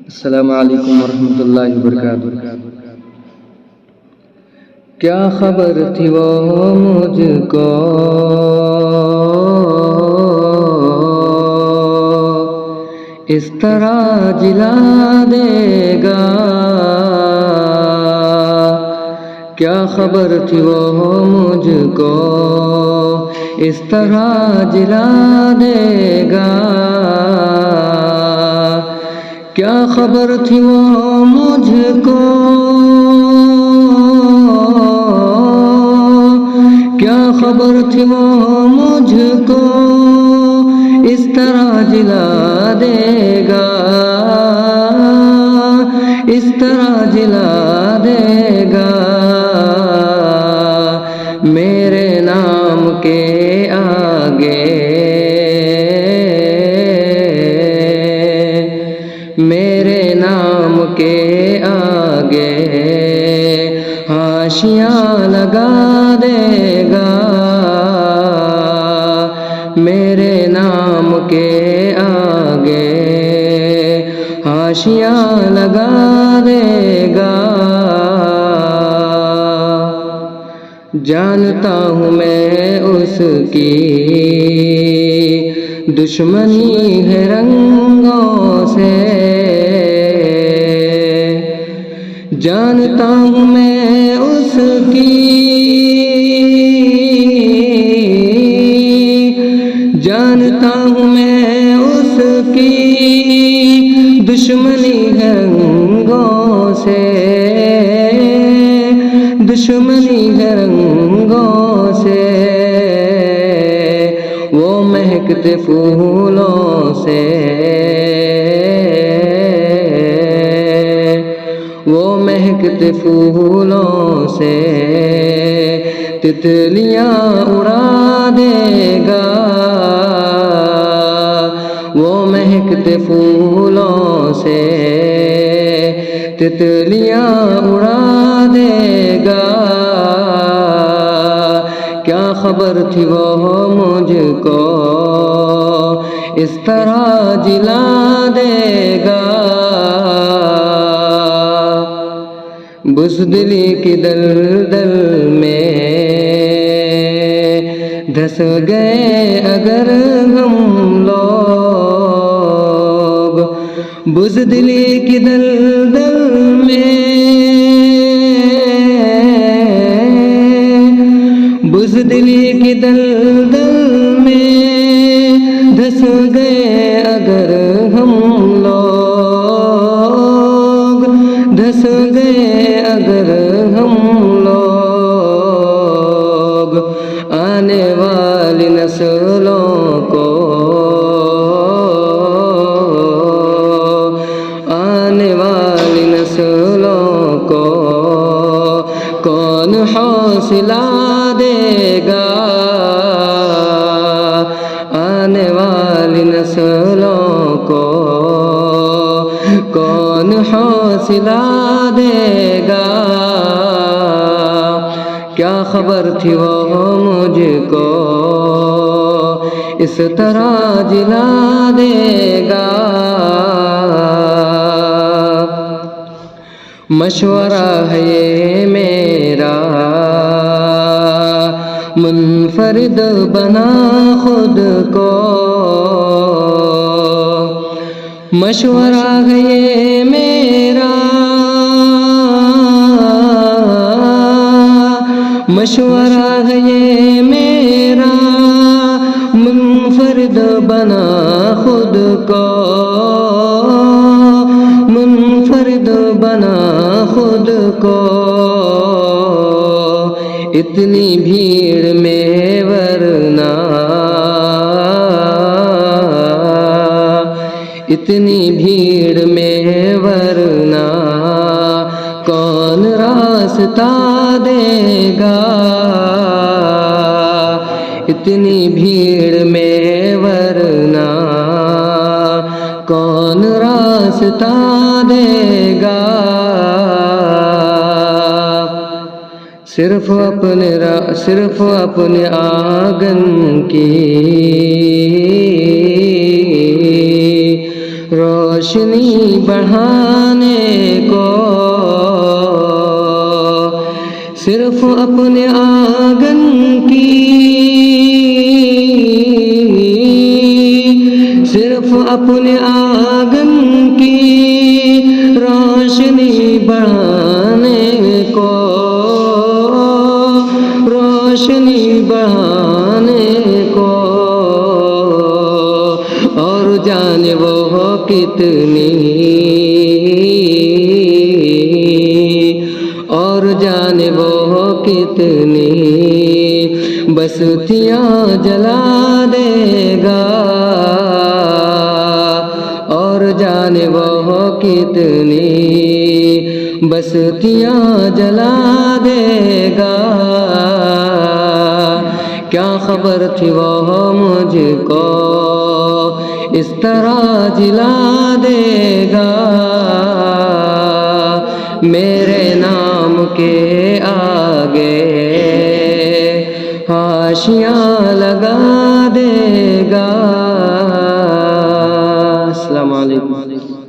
अस्सलामु अलैकुम वरहमतुल्लाहि वबरकातुहू। क्या खबर थी वो मुझको, इस तरह जिला देगा। क्या खबर थी वो मुझको, इस तरह जिला देगा। क्या खबर थी वो मुझको, क्या खबर थी वो मुझको, इस तरह जिला देगा, इस तरह जिला देगा। मेरे नाम के आगे, मेरे नाम के आगे हाशियाँ लगा देगा। मेरे नाम के आगे हाशियाँ लगा देगा। जानता हूँ मैं उसकी दुश्मनी है रंगों से, जानता हूँ मैं उसकी, जानता हूँ मैं उसकी दुश्मनी है रंगों से, दुश्मनी है रंगों से। वो महकते फूलों से, वो महकते फूलों से तितलियां उड़ा देगा। वो महकते फूलों से तितलियां उड़ा देगा। क्या खबर थी वो मुझको, इस तरह जिला देगा। बुज़दिली की दलदल में धस गए अगर हम लोग, बुज़दिली की दलदल में, बुज़दिली की दलदल में धस गए अगर हम लोग, धस गए अगर हम लोग। आने वाली नस्लों को, आने वाली नस्लों को कौन हौसला देगा। आने वाली नस्लों को कौन हौसला देगा। क्या खबर थी वो मुझको, इस तरह जिला देगा। मशवरा है ये मेरा मुनफरिद बना खुद को, मशवरा है ये मेरा, मशवरा है ये मेरा मुनफरिद बना खुद को, मुनफरिद बना खुद को। इतनी भीड़ में वरना, इतनी भीड़ में वरना कौन रास्ता देगा। इतनी भीड़ में वरना कौन रास्ता देगा। सिर्फ अपने आंगन की रोशनी बढ़ाने को सिर्फ अपने आंगन की, सिर्फ अपने आंगन की रोशनी बढ़ाने को, रोशनी बढ़ाने को। और जाने वो कितनी, और जाने वो कितनी बस्तियां जला देगा, और जाने वो कितनी बस्तियां जला देगा। क्या खबर थी वो मुझको इस तरह जिला देगा। मेरे नाम के आगे हाशियां लगा देगा। अस्सलाम वालेकुम।